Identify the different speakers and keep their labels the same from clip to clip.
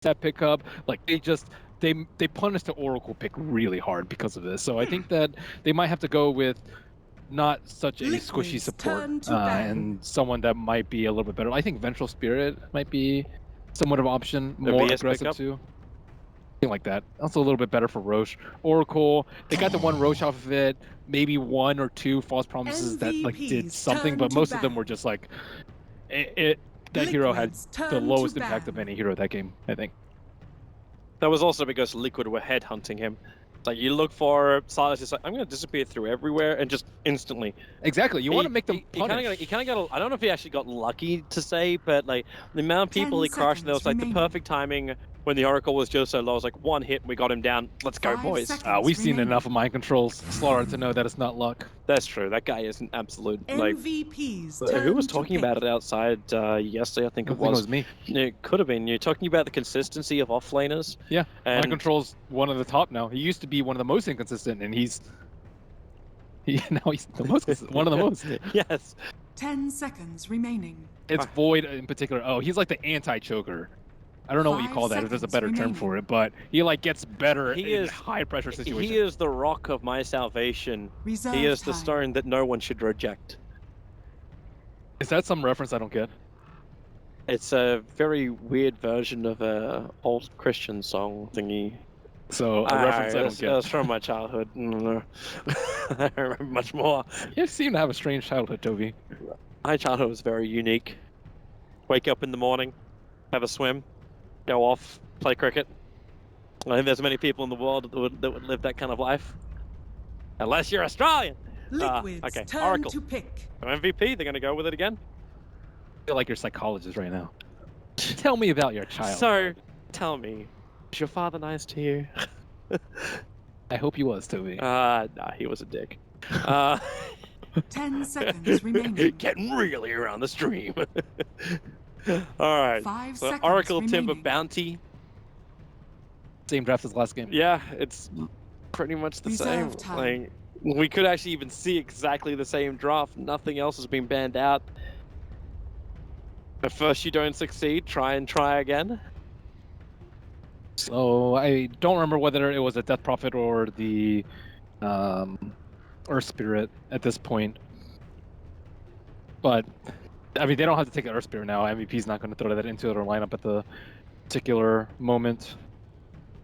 Speaker 1: that pickup. Like they punished the Oracle pick really hard because of this. So I think that they might have to go with not such a squishy support and someone that might be a little bit better. I think Ventral Spirit might be somewhat of an option, more aggressive pickup too. Something like that. Also a little bit better for Roche. Oracle, they got the one Roche off of it, maybe one or two false promises that like did something, but most of them were just like that hero had the lowest impact of any hero that game, I think.
Speaker 2: That was also because Liquid were headhunting him. It's like you look for Silas, it's like, I'm going to disappear through everywhere and just instantly.
Speaker 1: Exactly. You want to make them punish.
Speaker 2: He kind of got, I don't know if he actually got lucky to say, but like the amount of people he crushed, there was like the perfect timing when the Oracle was just so low. It was like one hit and we got him down. Let's go, boys.
Speaker 1: We've seen enough of mind controls, Slaughter, to know that it's not luck.
Speaker 2: That's true. That guy is an absolute, like...
Speaker 3: MVPs
Speaker 2: who was talking about it outside yesterday? I think it was
Speaker 1: me.
Speaker 2: It could have been. You're talking about the consistency of offlaners.
Speaker 1: Yeah, mind control's one of the top now. He used to be one of the most inconsistent, and now he's the most one of the most.
Speaker 2: Yes.
Speaker 3: 10 seconds remaining.
Speaker 1: It's Void in particular. Oh, he's like the anti-choker. I don't know what you call that, if there's a better term for it, but he like gets better in high pressure situations.
Speaker 2: He is the rock of my salvation. He is the stone that no one should reject.
Speaker 1: Is that some reference I don't get?
Speaker 2: It's a very weird version of a old Christian song thingy.
Speaker 1: So a reference I don't get.
Speaker 2: That's from my childhood. I don't remember much more.
Speaker 1: You seem to have a strange childhood, Toby.
Speaker 2: My childhood was very unique. Wake up in the morning, have a swim, go off, play cricket. I think there's many people in the world that would live that kind of life. Unless you're Australian.
Speaker 3: Liquid's
Speaker 2: okay,
Speaker 3: turn
Speaker 2: Oracle.
Speaker 3: to pick.
Speaker 2: MVP, they're going to go with it again?
Speaker 1: I feel like you're a psychologist right now. Tell me about your child.
Speaker 2: So, tell me, is your father nice to you?
Speaker 1: I hope he was, Toby.
Speaker 2: Nah, he was a dick.
Speaker 3: 10 seconds remaining.
Speaker 2: Getting really around the stream. Alright,
Speaker 3: 5
Speaker 2: so
Speaker 3: seconds
Speaker 2: Oracle
Speaker 3: remaining.
Speaker 2: Timber Bounty.
Speaker 1: Same draft as last game.
Speaker 2: Yeah, it's pretty much the same. Like, we could actually even see exactly the same draft. Nothing else has been banned out. At first you don't succeed, try again.
Speaker 1: So I don't remember whether it was a Death Prophet or the Earth Spirit at this point. But I mean, they don't have to take the Earth Spirit now. MVP's not going to throw that into their lineup at the particular moment.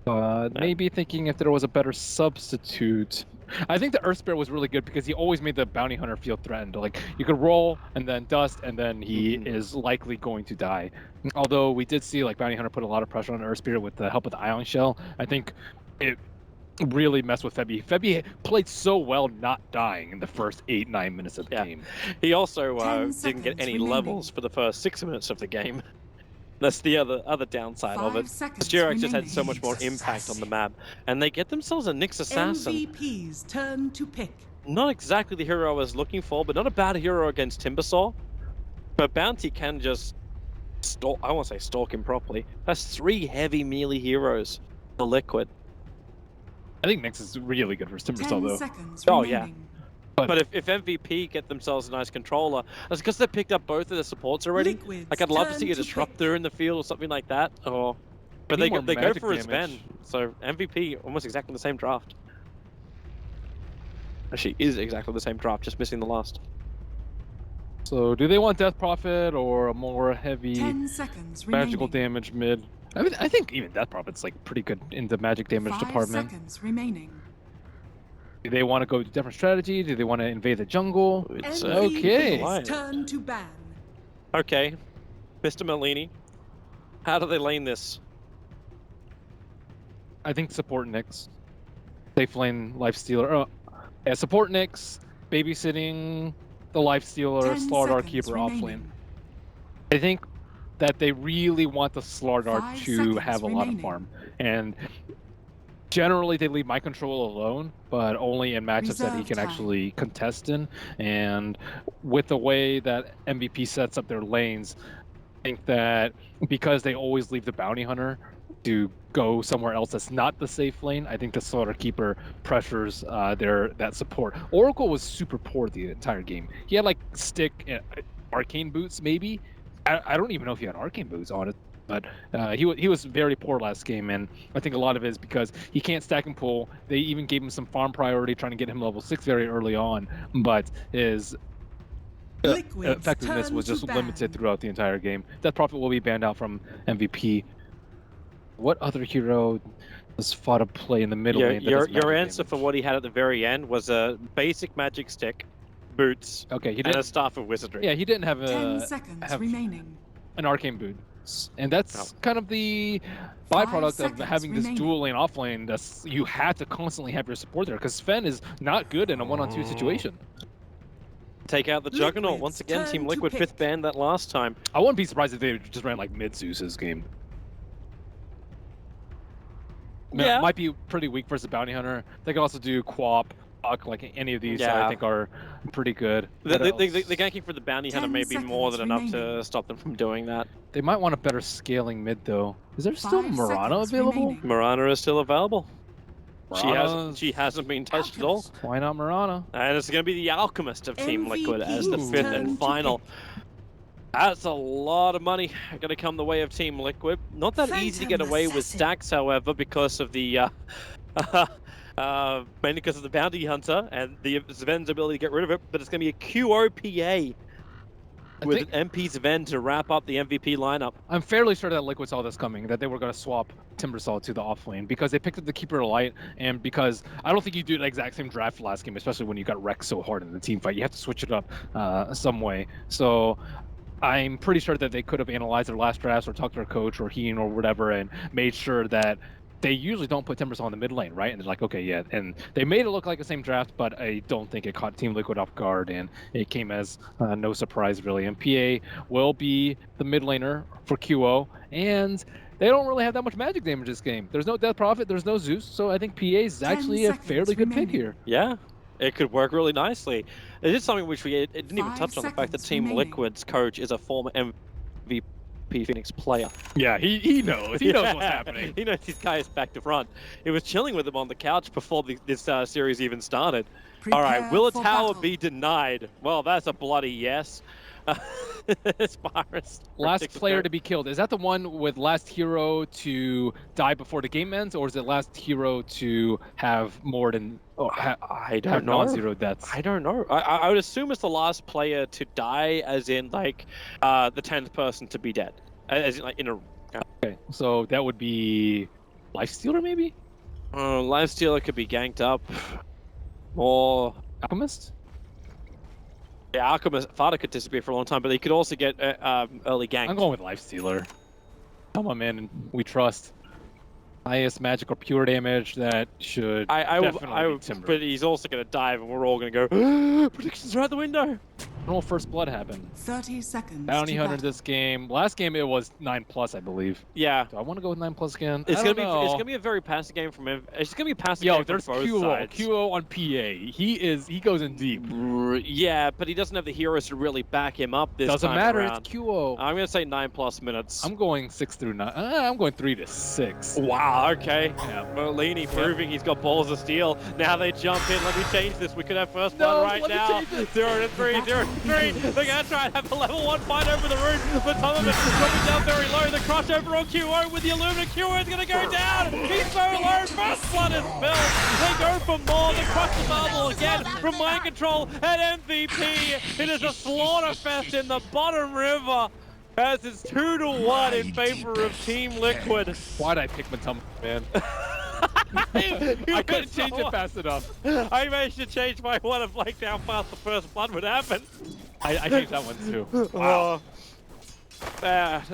Speaker 1: Maybe thinking if there was a better substitute. I think the Earth Spirit was really good because he always made the Bounty Hunter feel threatened. Like, you could roll and then dust, and then he is likely going to die. Although we did see like Bounty Hunter put a lot of pressure on the Earth Spirit with the help of the Ion Shell. I think it really messed with Febby. Febby played so well not dying in the first 8-9 minutes of the game.
Speaker 2: He also didn't get any levels for the first 6 minutes of the game. That's the other downside of it. Styrax just had so much more impact on the map. And they get themselves a Nyx Assassin.
Speaker 3: MVP's turn to pick.
Speaker 2: Not exactly the hero I was looking for, but not a bad hero against Timbersaw. But Bounty can just stalk, I won't say stalk him properly. That's 3 heavy melee heroes for Liquid.
Speaker 1: I think Nyx is really good for Timbersaw though.
Speaker 3: Seconds
Speaker 2: remaining.
Speaker 3: remaining.
Speaker 2: Yeah. But if MVP get themselves a nice controller, that's because they picked up both of the supports already.
Speaker 3: Liquid's
Speaker 2: like I'd love to see a
Speaker 3: turn to
Speaker 2: disruptor in the field or something like that. Or, but they go for his Ven. So MVP almost exactly the same draft. Actually, is exactly the same draft, just missing the last.
Speaker 1: So do they want Death Prophet or a more heavy
Speaker 3: 10 seconds
Speaker 1: magical
Speaker 3: remaining.
Speaker 1: damage mid? I mean, I think even Death Prophet's like pretty good in the magic damage
Speaker 3: 5
Speaker 1: department.
Speaker 3: seconds remaining.
Speaker 1: Do they want to go to different strategy? Do they want to invade the jungle?
Speaker 2: It's
Speaker 1: okay.
Speaker 3: Turn to ban.
Speaker 2: Okay, Mr. Malini, how do they lane this?
Speaker 1: I think support Nyx. Safe lane Lifestealer. Oh, yeah, support Nyx, babysitting the Lifestealer, Slardar Keeper off lane. I think that they really want the Slardar to have a lot of farm. And generally they leave my control alone, but only in matchups that he can actually contest in. And with the way that MVP sets up their lanes, I think that because they always leave the Bounty Hunter to go somewhere else that's not the safe lane, I think the Slaughter Keeper pressures that support. Oracle was super poor the entire game. He had like stick arcane boots maybe. I don't even know if he had arcane boots on it. But he was very poor last game, and I think a lot of it is because he can't stack and pull. They even gave him some farm priority, trying to get him level 6 very early on, but his
Speaker 3: Liquid's
Speaker 1: effectiveness
Speaker 3: turn
Speaker 1: was
Speaker 3: to
Speaker 1: just limited
Speaker 3: ban.
Speaker 1: throughout the entire game. Death Prophet will be banned out from MVP. What other hero does Fada play in the middle lane? That does
Speaker 2: Your
Speaker 1: magic
Speaker 2: answer
Speaker 1: damage?
Speaker 2: for what he had at the very end was a basic magic stick, boots,
Speaker 1: Okay, he
Speaker 2: and a
Speaker 1: didn't.
Speaker 2: staff of wizardry.
Speaker 1: Yeah, he didn't have
Speaker 3: 10 seconds remaining.
Speaker 1: an arcane boot, and that's
Speaker 2: No.
Speaker 1: kind of the
Speaker 3: 5
Speaker 1: byproduct of
Speaker 3: seconds
Speaker 1: having this
Speaker 3: remaining.
Speaker 1: dual lane off lane. That's you had to constantly have your support there because Sven is not good in a 1-on-2 situation.
Speaker 2: Take out the Juggernaut once again.
Speaker 3: Liquid's
Speaker 2: Team
Speaker 3: turn to
Speaker 2: Liquid
Speaker 3: pick.
Speaker 2: 5th ban that last time.
Speaker 1: I wouldn't be surprised if they just ran like mid Zeus's game.
Speaker 2: Yeah.
Speaker 1: Might be pretty weak versus Bounty Hunter. They could also do Quap, Puck, like any of these.
Speaker 2: Yeah.
Speaker 1: I think are pretty good.
Speaker 2: The
Speaker 1: What else?
Speaker 2: ganking for the Bounty Hunter
Speaker 3: 10
Speaker 2: may be more than
Speaker 3: seconds
Speaker 2: enough to
Speaker 3: remaining.
Speaker 2: stop them from doing that.
Speaker 1: They might want a better scaling mid though. Is there still
Speaker 3: 5
Speaker 1: Murano
Speaker 3: seconds
Speaker 1: available?
Speaker 3: remaining.
Speaker 2: Marana is still available.
Speaker 1: Murana's-
Speaker 2: She hasn't been touched at all.
Speaker 3: Alchemist.
Speaker 1: Why not Murano?
Speaker 2: And it's going to be the Alchemist of Team Liquid as the
Speaker 3: MVP
Speaker 2: 5th
Speaker 3: turn
Speaker 2: and
Speaker 3: to
Speaker 2: final.
Speaker 3: pick.
Speaker 2: That's a lot of money going to come the way of Team Liquid. Not that easy to get
Speaker 3: Phantom
Speaker 2: away with
Speaker 3: Assassin.
Speaker 2: stacks, however, because of the mainly because of the Bounty Hunter and the Sven's ability to get rid of it. But it's going to be a QOPA with
Speaker 1: think-
Speaker 2: an MP Sven to wrap up the MVP lineup.
Speaker 1: I'm fairly sure that Liquid saw this coming, that they were going to swap Timbersaw to the off lane because they picked up the Keeper of Light, and because I don't think you do the exact same draft last game, especially when you got wrecked so hard in the team fight. You have to switch it up some way. So I'm pretty sure that they could have analyzed their last drafts or talked to their coach or Heen or whatever and made sure that they usually don't put Timbersaw in the mid lane, right? And they're like, okay, yeah. And they made it look like the same draft, but I don't think it caught Team Liquid off guard, and it came as no surprise, really. And PA will be the mid laner for QO, and they don't really have that much magic damage this game. There's no Death Prophet, there's no Zeus, so I think PA is
Speaker 3: 10
Speaker 1: actually a
Speaker 3: seconds
Speaker 1: fairly good pick
Speaker 3: remaining.
Speaker 1: here.
Speaker 2: Yeah, it could work really nicely. It is something which it didn't even
Speaker 3: 5
Speaker 2: touch on, the fact that
Speaker 3: seconds
Speaker 2: Team
Speaker 3: remaining.
Speaker 2: Liquid's coach is a former MVP Phoenix player.
Speaker 1: Yeah, he knows. He knows what's
Speaker 2: Yeah,
Speaker 1: happening.
Speaker 2: He knows his guy is back to front. He was chilling with him on the couch before this series even started. All right,
Speaker 3: Prepare
Speaker 2: will a
Speaker 3: for
Speaker 2: tower
Speaker 3: battle.
Speaker 2: be denied? Well, that's a bloody yes. As far as
Speaker 1: Last
Speaker 2: predictions
Speaker 1: player
Speaker 2: go.
Speaker 1: to be killed. Is that the one with last hero to die before the game ends, or is it last hero to have more than
Speaker 2: I don't
Speaker 1: have
Speaker 2: know.
Speaker 1: non-zero deaths?
Speaker 2: I don't know. I would assume it's the last player to die, as in like the 10th person to be dead, as in like in a
Speaker 1: Okay, so that would be Lifestealer, maybe?
Speaker 2: Lifestealer could be ganked up, or
Speaker 1: Alchemist?
Speaker 2: yeah, Alchemist Fada could disappear for a long time, but he could also get early ganked.
Speaker 1: I'm going with Lifestealer. Come on, man. We trust. Highest magic or pure damage that should definitely be Timber.
Speaker 2: but he's also going to dive, and we're all going to go. Predictions are out the window.
Speaker 1: When will First Blood happen?
Speaker 3: 30 seconds.
Speaker 1: Bounty
Speaker 3: to
Speaker 1: Hunter
Speaker 3: battle.
Speaker 1: this game. Last game it was 9+, I believe.
Speaker 2: Yeah,
Speaker 1: Do I want to go with 9+ again?
Speaker 2: it's
Speaker 1: I
Speaker 2: gonna
Speaker 1: don't
Speaker 2: be
Speaker 1: know.
Speaker 2: it's gonna be a very passive game from him. It's gonna be a passive
Speaker 1: Yo,
Speaker 2: game
Speaker 1: there's
Speaker 2: from both
Speaker 1: QO.
Speaker 2: sides.
Speaker 1: QO on PA. He goes in deep.
Speaker 2: Yeah, but he doesn't have the heroes to really back him up this
Speaker 1: Doesn't
Speaker 2: time
Speaker 1: matter.
Speaker 2: around.
Speaker 1: It's QO.
Speaker 2: I'm gonna say 9+ minutes.
Speaker 1: I'm going 6 through 9. I'm going 3 to 6.
Speaker 2: Wow, okay.
Speaker 1: Yeah.
Speaker 2: Merlini proving he's got balls of steel. Now they jump in. Let me change this. We could have first blood right
Speaker 1: let me
Speaker 2: now.
Speaker 1: change it.
Speaker 2: 0 to 3, 0 to 3. They're gonna try and have a level 1 fight over the rune, but some of it is dropping down very low. The crush over on QO with the Illumina. QO is gonna go down. He's so low. First blood is filled. They go for more. The crush is marble again from Mind Control and MVP. It is a slaughter fest in the bottom river. As it's 2 to 1 in favor of Team Liquid.
Speaker 1: Why'd I pick Matum, man?
Speaker 2: You
Speaker 1: I couldn't
Speaker 2: went
Speaker 1: change
Speaker 2: so
Speaker 1: it fast enough.
Speaker 2: I managed to change my one of like how fast the first blood would happen.
Speaker 1: I changed that one too.
Speaker 2: Wow.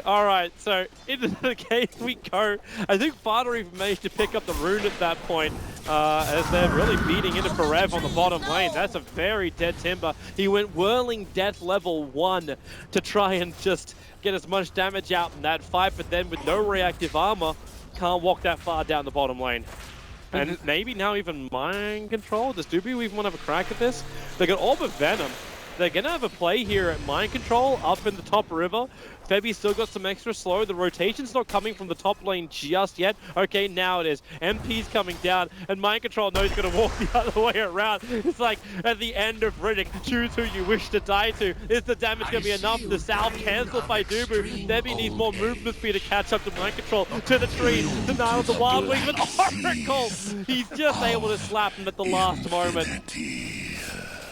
Speaker 2: All right, so into the game we go. I think Fada even managed to pick up the rune at that point, as they're really beating into Forev on the bottom lane. That's a very dead Timber. He went Whirling Death level 1 to try and just get as much damage out in that fight, but then with no reactive armor, can't walk that far down the bottom lane. And maybe now even Mind Control. Does Doobie even want to have a crack at this? They got Orb of Venom. they're going to have a play here at Mind Control up in the top river. Febby's still got some extra slow. The rotation's not coming from the top lane just yet. Okay, now it is. MP's coming down, and Mind Control knows he's going to walk the other way around. It's like at the end of Riddick, choose who you wish to die to. Is the damage going to be enough? The salve cancelled by Dubu. Febby needs more movement speed to catch up to Mind Control, to the tree, denial of the Wild Wings, but Oracle! He's just able to slap him at the last moment.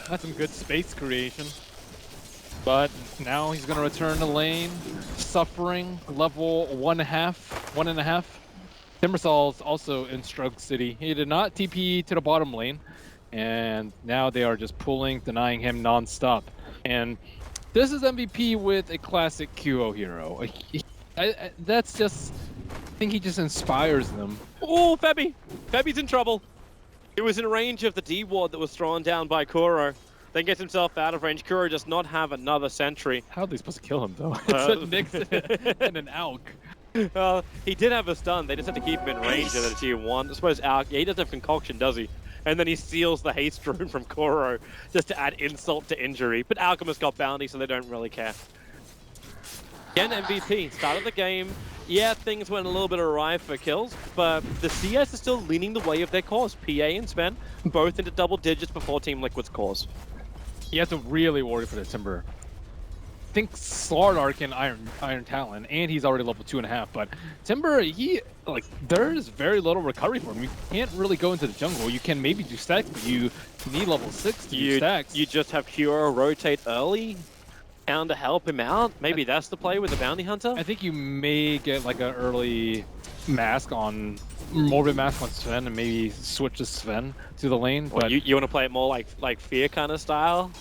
Speaker 1: That's some good space creation. But now he's going to return to lane, suffering, level 1.5. Timbersaul's also in Strug City. He did not TP to the bottom lane, and now they are just pulling, denying him non-stop. And this is MVP with a classic QO hero. That's just, I think he just inspires them.
Speaker 2: Oh, Febby! Febby's in trouble. He was in range of the D ward that was thrown down by Kuro. Then gets himself out of range. Kuro does not have another sentry.
Speaker 1: How are they supposed to kill him, though? It's a Nyx and an Alk.
Speaker 2: He did have a stun. They just have to keep him in range of the tier 1. I suppose Alk, yeah, he doesn't have concoction, does he? And then he steals the haste rune from Kuro just to add insult to injury. But Alchemist got bounty, so they don't really care. Again, MVP. Start of the game. Yeah, things went a little bit awry for kills, but the CS is still leaning the way of their cause. PA and Sven, both into double digits before Team Liquid's cause.
Speaker 1: You have to really worry for the Timber. I think Slardark and Iron Talon, and he's already level 2.5, but Timber, there's very little recovery for him. You can't really go into the jungle. You can maybe do stacks, but you need level 6 to do stacks.
Speaker 2: You just have Hero rotate early to help him out. Maybe that's the play with the Bounty Hunter.
Speaker 1: I think you may get like an early mask on Morbid Mask on Sven and maybe switch to Sven to the lane. But
Speaker 2: you want to play it more like Fear kind of style?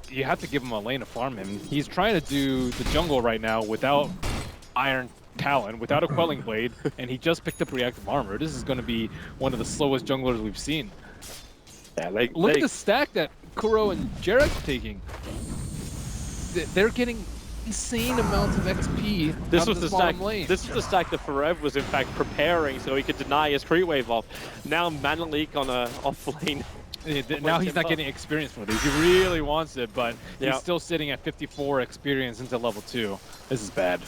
Speaker 1: You have to give him a lane to farm him. He's trying to do the jungle right now without Iron Talon, without a Quelling Blade, and he just picked up Reactive Armor. This is going to be one of the slowest junglers we've seen.
Speaker 2: Yeah,
Speaker 1: Look at the stack that Kuro and Jarek are taking. They're getting insane amounts of XP.
Speaker 2: This was the stack.
Speaker 1: Lane.
Speaker 2: This was the stack that Forev was in fact preparing so he could deny his creep wave off. Now Manalik on a off lane.
Speaker 1: Now he's not getting experience for these. He really wants it, but he's still sitting at 54 experience into level 2. This is bad.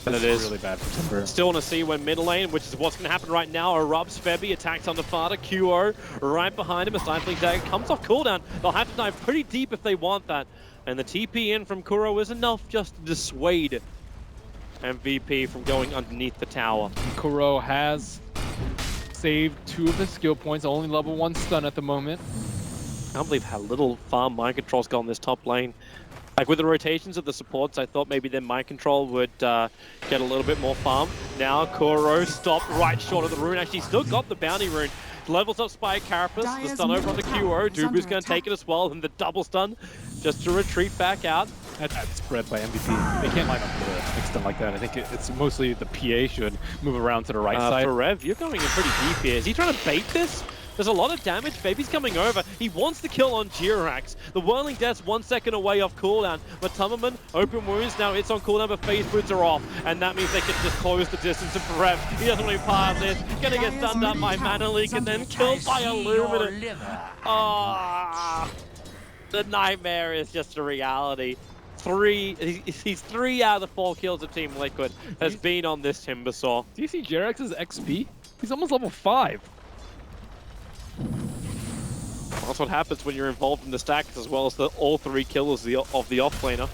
Speaker 1: This is really bad for Timber.
Speaker 2: Still want to see when mid lane, which is what's going to happen right now, erupts. Febby attacks on the Fada. QO right behind him. A Stifling Dagger comes off cooldown. They'll have to dive pretty deep if they want that. And the TP in from Kuro is enough just to dissuade MVP from going underneath the tower.
Speaker 1: Kuro has saved 2 of his skill points, only level 1 stun at the moment.
Speaker 2: I can't believe how little farm Mind Control's got on this top lane. Like with the rotations of the supports, I thought maybe their Mind Control would get a little bit more farm. Now Kuro stopped right short of the rune. Actually, still got the bounty rune. Levels up Spy Carapace, the stun over on the QO. Dubu's going to take it as well, and the double stun just to retreat back out.
Speaker 1: That's spread by MVP. They can't line up with a extend like that. I think it's mostly the PA should move around to the right side.
Speaker 2: For Rev, you're going in pretty deep here. Is he trying to bait this? There's a lot of damage. Baby's coming over. He wants the kill on Jirax. The Whirling Death's 1 second away off cooldown. But Tummerman, open wounds. Now it's on cooldown, but phase boots are off. And that means they can just close the distance. And for Rev, he doesn't want to be part of this. Gonna get stunned up by Manalik and then killed by Illuminate. Ah, the nightmare is just a reality. He's 3 out of the 4 kills of Team Liquid has been on this Timbersaw.
Speaker 1: Do you see Jerax's XP? He's almost level 5.
Speaker 2: That's what happens when you're involved in the stacks as well as all 3 kills of the offlaner.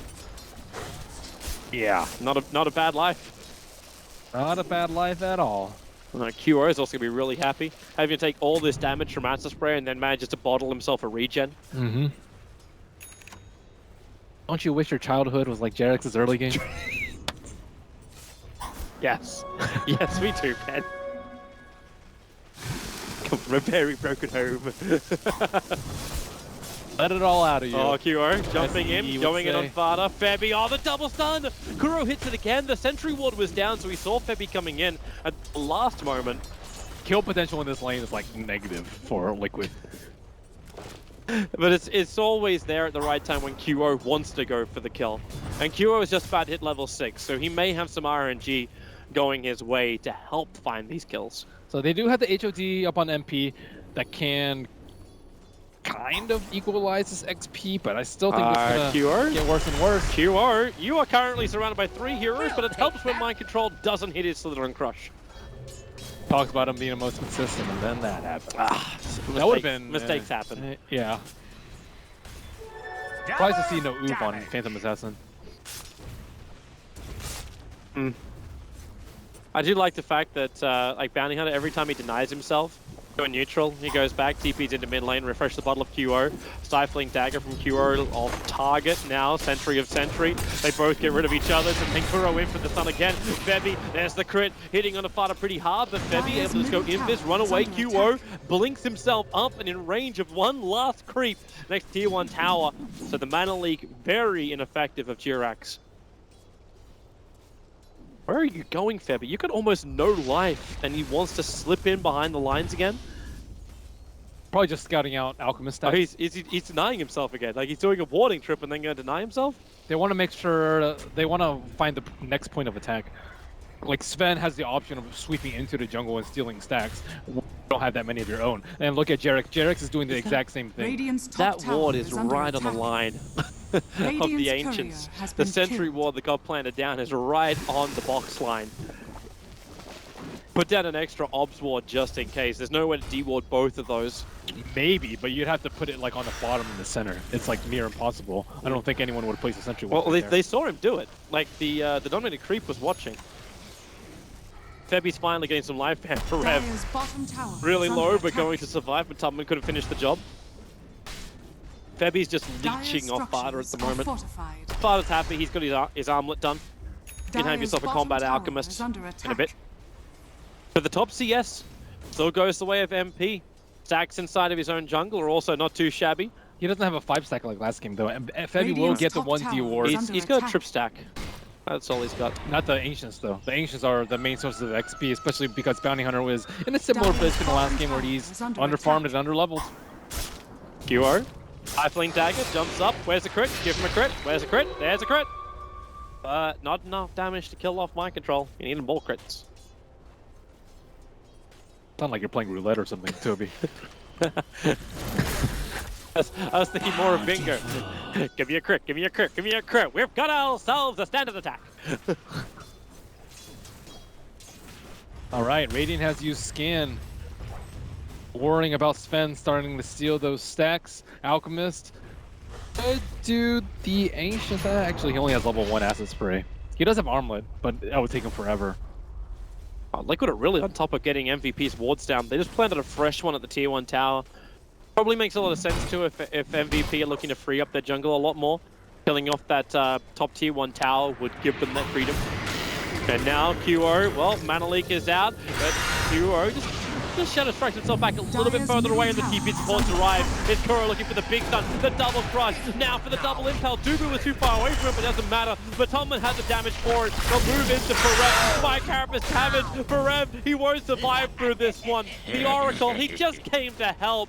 Speaker 2: Yeah, not a bad life.
Speaker 1: Not a bad life at all.
Speaker 2: QO is also going to be really happy. Having to take all this damage from Answer Spray and then manages to bottle himself a regen.
Speaker 1: Mm-hmm. Don't you wish your childhood was like Jerax's early game?
Speaker 2: Yes. Yes, me too, Ben. Come from a very broken home.
Speaker 1: Let it all out of you.
Speaker 2: Oh, QO jumping in, going in on Fada. Febby, oh, the double stun! Kuro hits it again. The sentry ward was down, so he saw Febby coming in at the last moment.
Speaker 1: Kill potential in this lane is like negative for Liquid.
Speaker 2: But it's always there at the right time when QO wants to go for the kill. And QO is just about hit level 6, so he may have some RNG going his way to help find these kills.
Speaker 1: So they do have the HOD up on MP that can kind of equalizes XP, but I still think it's gonna
Speaker 2: QR?
Speaker 1: get worse and worse.
Speaker 2: QR, you are currently surrounded by 3 heroes, but it helps when Mind Control doesn't hit his Slither and Crush.
Speaker 1: Talks about him being the most consistent, and then that happened.
Speaker 2: That
Speaker 1: would have been
Speaker 2: mistakes happen.
Speaker 1: Yeah. Surprised to see no oof on Phantom Assassin.
Speaker 2: I do like the fact that like Bounty Hunter, every time he denies himself, going neutral, he goes back, TP's into mid lane, refresh the bottle of QO, Stifling Dagger from QO off target now, Sentry of Sentry. They both get rid of each other, and then Kuro in for the stun again. Febby, there's the crit, hitting on the Fada pretty hard, but Febby able to just go in this, run away, QO, blinks himself up and in range of one last creep next tier 1 tower. So the mana leak, very ineffective of Jirax. Where are you going, Febby? You got almost no life, and he wants to slip in behind the lines again.
Speaker 1: Probably just scouting out Alchemist stacks.
Speaker 2: Oh, he's denying himself again. Like he's doing a warding trip and then going to deny himself?
Speaker 1: They want to make sure, they want to find the next point of attack. Like Sven has the option of sweeping into the jungle and stealing stacks. You don't have that many of your own. And look at Jerax. Jerax is doing the exact same thing.
Speaker 2: That ward is right on the line of the Ancients. The Sentry ward that got planted down is right on the box line. Put down an extra obs ward just in case. There's no way to de-ward both of those.
Speaker 1: Maybe, but you'd have to put it like on the bottom in the center. It's like near impossible. I don't think anyone would place a Sentry ward.
Speaker 2: Well, they saw him do it. Like the dominated creep was watching. Febby's finally getting some life back for Rev. Really low, but going to survive, but Tubman could have finished the job. Febby's just leeching off Fada at the moment. Fada's happy, he's got his armlet done. You can have yourself a combat alchemist in a bit. But the top CS still goes the way of MP. Stacks inside of his own jungle are also not too shabby.
Speaker 1: He doesn't have a 5-stack like last game though. And Febby will get the 1D award.
Speaker 2: He's got a trip stack. That's all he's got.
Speaker 1: Not the Ancients though. The Ancients are the main sources of XP, especially because Bounty Hunter was in a similar position in the last game where he's underfarmed and underleveled.
Speaker 2: QR. Stifling Dagger jumps up. Where's the crit? Give him a crit. Where's the crit? There's a crit. But not enough damage to kill off Mind Control. You need more crits.
Speaker 1: Sound like you're playing roulette or something, Toby.
Speaker 2: I was thinking more of Bingo. Give me a crit, give me a crit, give me a crit. We've got ourselves a standard attack.
Speaker 1: Alright, Radiant has used Scan. Worrying about Sven starting to steal those stacks. Alchemist. Dude, the Ancient, actually he only has level 1 Acid Spray. He does have Armlet, but that would take him forever.
Speaker 2: Liquid are really on top of getting MVP's wards down. They just planted a fresh one at the tier 1 tower. Probably makes a lot of sense too if MVP are looking to free up their jungle a lot more. Killing off that top tier 1 tower would give them that freedom. And now QO, well, Mana Leak is out, but QO just Shadow strikes himself back a little bit further away and the TP supports arrive. It's Kuro looking for the big stun, the double crush, now for the double impel. Dubu was too far away from it, but it doesn't matter. But Tomlin has the damage for it. They'll move into Farev. My Carapace Cabbage, Farev, he won't survive through this one. The Oracle, he just came to help,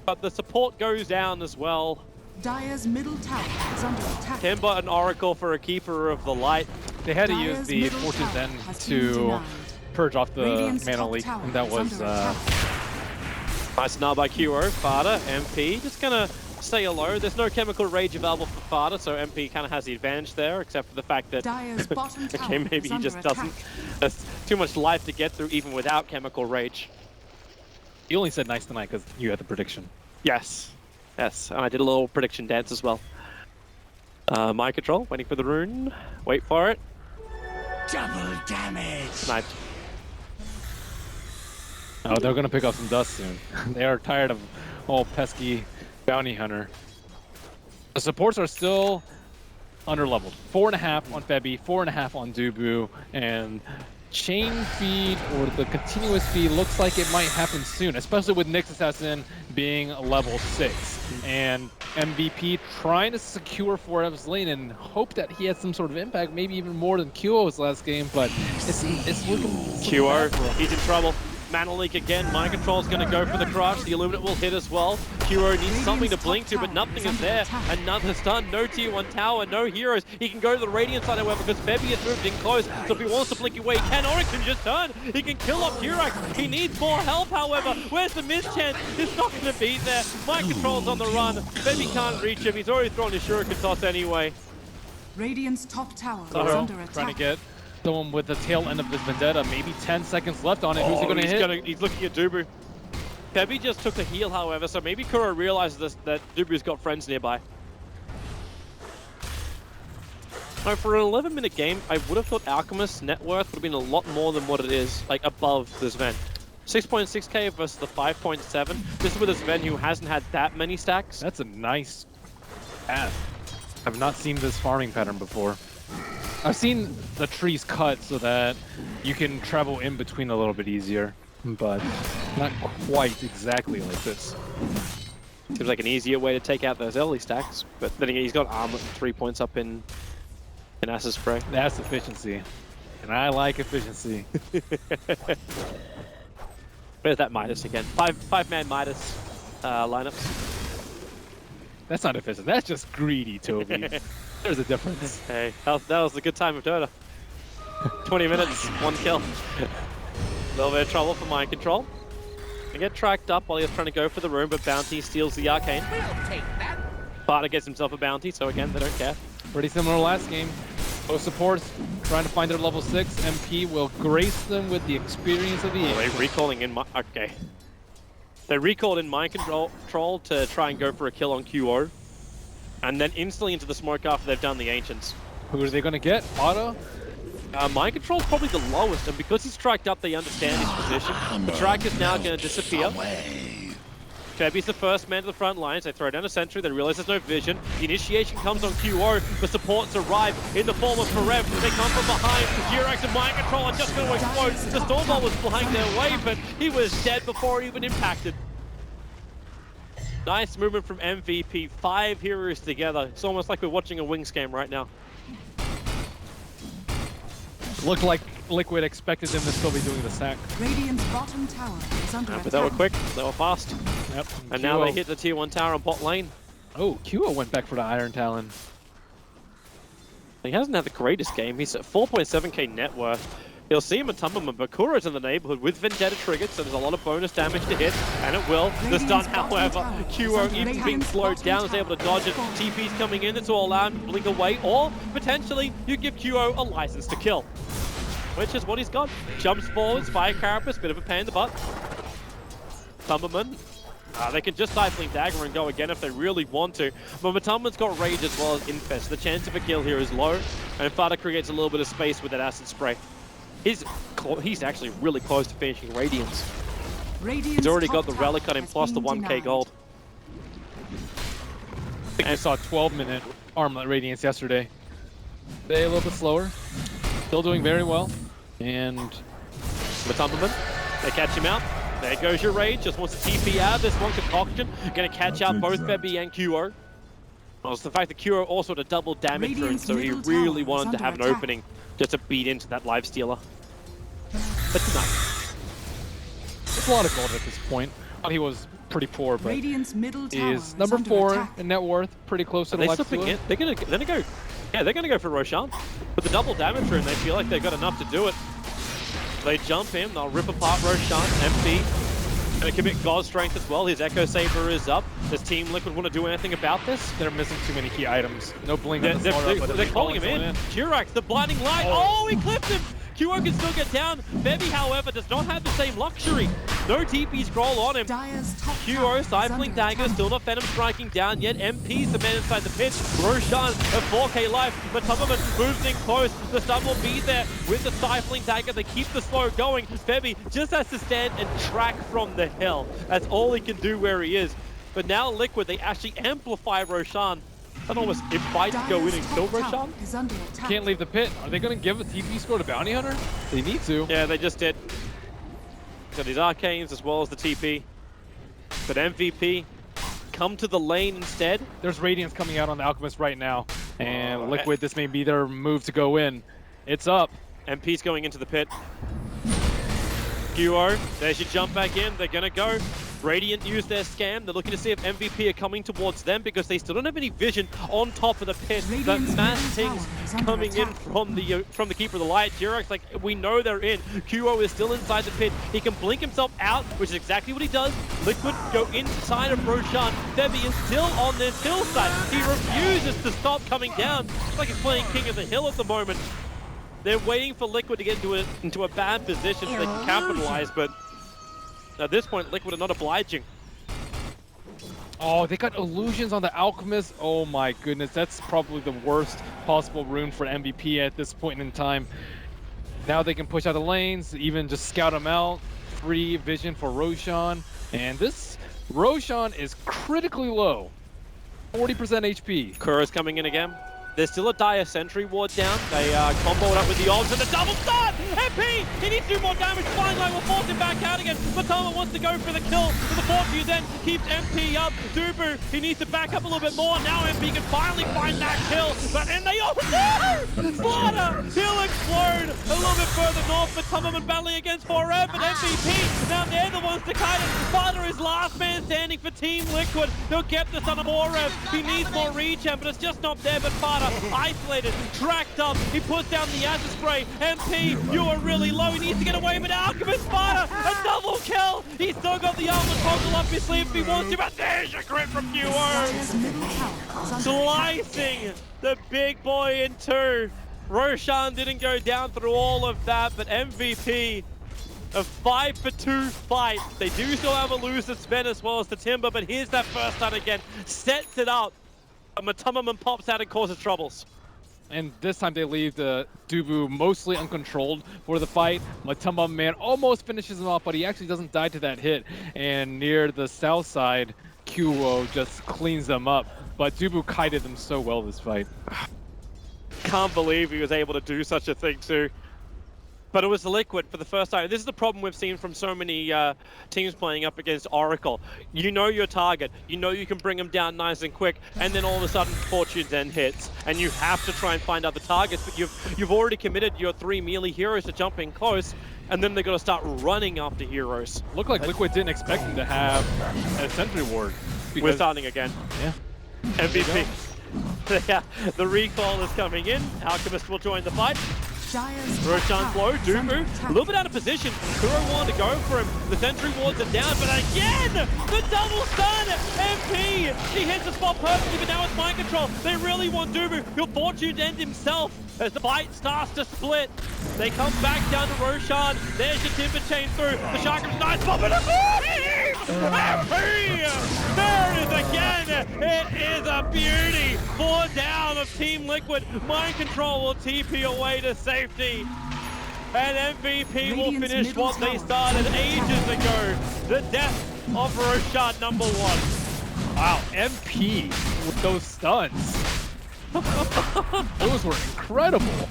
Speaker 2: but the support goes down as well.
Speaker 3: Dire's middle tower is under attack.
Speaker 2: Timber and Oracle for a Keeper of the Light.
Speaker 1: They had to use the Fortune's End to purge off the Mana Leak, and that was
Speaker 2: nice now by QO. Fada, MP, just gonna stay low. There's no Chemical Rage available for Fada, so MP kind of has the advantage there, except for the fact that okay, maybe he just doesn't. There's too much life to get through even without Chemical Rage.
Speaker 1: You only said nice tonight because you had the prediction.
Speaker 2: Yes, yes, and I did a little prediction dance as well. Mind Control, waiting for the rune. Wait for it.
Speaker 4: Double damage.
Speaker 2: Nice.
Speaker 1: Oh, they're gonna pick up some dust soon. They are tired of all pesky Bounty Hunter. The supports are still underleveled. 4.5 on Febby, 4.5 on Dubu, and chain feed or the continuous feed looks like it might happen soon, especially with Nyx Assassin being level 6. And MVP trying to secure Forev's lane and hope that he has some sort of impact, maybe even more than QO's last game, but it's looking
Speaker 2: QO, he's in trouble. Mana leak again. Mind Control's going to go for the crush. The Illuminate will hit as well. Qo needs something to blink to, but nothing is there. Another stun. No tier 1 tower. No heroes. He can go to the Radiant side, however, because Febby has moved in close. So if he wants to blink away, he can. Oryx can just turn. He can kill off Durax. He needs more help, however. Where's the mischance? It's not going to be there. Mind Control's on the run. Febby can't reach him. He's already thrown his Shuriken toss anyway.
Speaker 3: Radiant's top tower is
Speaker 1: Uh-oh.
Speaker 3: under attack.
Speaker 1: Trying to get someone with the tail end of this Vendetta. Maybe 10 seconds left on it. Who's he going to hit?
Speaker 2: He's looking at Dubu. Febby just took the heal, however, so maybe Kuro realizes that Dubu's got friends nearby. Now, for an 11-minute game, I would have thought Alchemist's net worth would have been a lot more than what it is, like above this Ven. 6.6k versus the 5.7. This is with this Ven who hasn't had that many stacks.
Speaker 1: That's a nice path. I've not seen this farming pattern before. I've seen the trees cut so that you can travel in between a little bit easier, but not quite exactly like this.
Speaker 2: Seems like an easier way to take out those early stacks, but then again, he's got armor 3 points up in Acid Spray.
Speaker 1: That's efficiency, and I like efficiency.
Speaker 2: Where's that Midas again? Five-man Midas lineups.
Speaker 1: That's not efficient. That's just greedy, Toby. There's a difference.
Speaker 2: Hey, that was the good time of Dota. 20 minutes, 1 kill. A little bit of trouble for Mind Control. They get tracked up while he was trying to go for the room, but Bounty steals the Arcane.
Speaker 4: We'll take that.
Speaker 2: Barter gets himself a Bounty, so again, they don't care.
Speaker 1: Pretty similar last game. Both supports trying to find their level 6. MP will grace them with the experience of the
Speaker 2: They're
Speaker 1: ancient.
Speaker 2: recalling in okay. They recalled in Mind Control to try and go for a kill on QO. And then instantly into the smoke after they've done the Ancients.
Speaker 1: Who are they going to get? Auto?
Speaker 2: Mind Control's probably the lowest, and because he's tracked up, they understand his position. The track is now going to disappear. Febby's the first man to the front lines. They throw down a sentry, they realize there's no vision. The initiation comes on QO. The supports arrive in the form of Karev. They come from behind. Durax and Mind Control are just going to explode. The Stormball was flying their way, but he was dead before he even impacted. Nice movement from MVP. 5 heroes together. It's almost like we're watching a Wings game right now.
Speaker 1: Looked like Liquid expected them to still be doing the sack.
Speaker 3: Radiant's bottom tower is under attack.
Speaker 2: But they were quick, they were fast.
Speaker 1: Yep.
Speaker 2: And now they hit the tier 1 tower on bot lane.
Speaker 1: Oh, QO went back for the Iron Talon.
Speaker 2: He hasn't had the greatest game. He's at 4.7k net worth. You'll see him at Tumberman, but Kuro's in the neighborhood with Vendetta triggered, so there's a lot of bonus damage to hit, and it will. The stun, however, QO even being slowed down is able to dodge it. TP's coming in, it's all allowed to blink away, or potentially you give QO a license to kill. Which is what he's got. Jumps forwards, fire carapace, bit of a pain in the butt. Tumberman. They can just Stifling Dagger and go again if they really want to. But Matumban's got Rage as well as Infest. The chance of a kill here is low, and Fada creates a little bit of space with that Acid Spray. He's actually really close to finishing Radiance. He's already got the Relic on him plus the 1k gold.
Speaker 1: I think I saw 12-minute Armlet Radiance yesterday. They a little bit slower. Still doing very well. And
Speaker 2: Matumberman, they catch him out. There goes your Rage, just wants to TP out of this one. Concoction, gonna catch out both Febby and QO. Well, it's the fact that QO also had a double damage rune, so he really wanted to have an opening just to beat into that Lifestealer. But tonight,
Speaker 1: there's a lot of gold at this point. He was pretty poor, but
Speaker 3: Radiant's middle tower
Speaker 1: is number 4 in net worth, pretty close to the Lifestealer.
Speaker 2: They're gonna go for Roshan. With the double damage rune, they feel like they've got enough to do it. They jump in, they'll rip apart Roshan, MP. Gonna commit God Strength as well. His Echo Saber is up. Does Team Liquid want to do anything about this?
Speaker 1: They're missing too many key items. No blink.
Speaker 2: They're calling him in. Durax, the blinding light. Oh, he clipped him. QO can still get down. Febby, however, does not have the same luxury. No TP scroll on him. QO, Stifling Dagger, still not Venom striking down yet. MP's the man inside the pit. Roshan at 4k life, but Tumberman moves in close. The stun will be there with the Stifling Dagger. They keep the slow going. Febby just has to stand and track from the hill. That's all he can do where he is. But now Liquid, they actually amplify Roshan. That almost invites to go in and kill Roshan.
Speaker 1: Can't leave the pit. Are they going to give a TP score to Bounty Hunter? They need to.
Speaker 2: Yeah, they just did. Got these Arcanes as well as the TP. But MVP, come to the lane instead.
Speaker 1: There's Radiance coming out on the Alchemist right now. And Liquid, this may be their move to go in. It's up.
Speaker 2: MP's going into the pit. Duo, they should jump back in. They're going to go. Radiant use their scan. They're looking to see if MVP are coming towards them because they still don't have any vision on top of the pit. But mass things coming in from the Keeper of the Light. Jirox, like, we know they're in. QO is still inside the pit. He can blink himself out, which is exactly what he does. Liquid go inside of Roshan. Debbie is still on their hill side. He refuses to stop coming down. It's like he's playing King of the Hill at the moment. They're waiting for Liquid to get into a bad position so they can capitalize, but at this point, Liquid are not obliging.
Speaker 1: Oh, they got illusions on the Alchemist. Oh my goodness, that's probably the worst possible rune for MVP at this point in time. Now they can push out the lanes, even just scout them out. Free vision for Roshan. And this Roshan is critically low. 40% HP.
Speaker 2: Kura's coming in again. There's still a dire sentry ward down. They comboed up with the ults and the double stun! MP! He needs to do more damage. Flying Line will force him back out again. Matoma wants to go for the kill. For the fortune then keeps MP up. Dubu, he needs to back up a little bit more. Now MP can finally find that kill. But then they all Slaughter! He'll explode a little bit further north. But Tummerman battling against Forever and MVP. Now they're the ones to kite it. Slaughter is last man standing for Team Liquid. They'll get this on a Morev. He needs more regen, but it's just not there. But Farter isolated, tracked up, he puts down the acid spray. MP, you are really low, he needs to get away with Alchemist. Farter, a double kill! He's still got the armor toggle up his sleeve if he wants to, but there's a crit from QO! Slicing the big boy in two. Roshan didn't go down through all of that, but MVP, a 5-for-2 fight. They do still have a loser Sven as well as the Timber, but here's that first stun again. Sets it up. Matamaman pops out and causes troubles.
Speaker 1: And this time they leave the Dubu mostly uncontrolled for the fight. Matamaman almost finishes him off, but he actually doesn't die to that hit. And near the south side, QO just cleans them up. But Dubu kited them so well this fight.
Speaker 2: Can't believe he was able to do such a thing too. But it was the Liquid for the first time. This is the problem we've seen from so many teams playing up against Oracle. You know your target. You know you can bring them down nice and quick, and then all of a sudden Fortune's End hits, and you have to try and find other targets. But you've already committed your 3 melee heroes to jump in close, and then they're going to start running after heroes.
Speaker 1: Looked like Liquid didn't expect him to have a sentry ward.
Speaker 2: We're starting again.
Speaker 1: Yeah.
Speaker 2: MVP. Yeah, the recall is coming in. Alchemist will join the fight. Roshan slow, Dubu, a little bit out of position. Kuro wanted to go for him. The sentry wards are down, but again, the double stun! MP! He hits the spot perfectly, but now it's mind control. They really want Dubu. He'll fortune end himself as the fight starts to split. They come back down to Roshan. There's your timber chain through. The Chakram's nice pop and MP! There it is again! It is a beauty! 4 down of Team Liquid. Mind control will TP away to safety. And MVP will finish what they started ages ago. The death of Roshan #1.
Speaker 1: Wow, MP with those stuns. Those were incredible.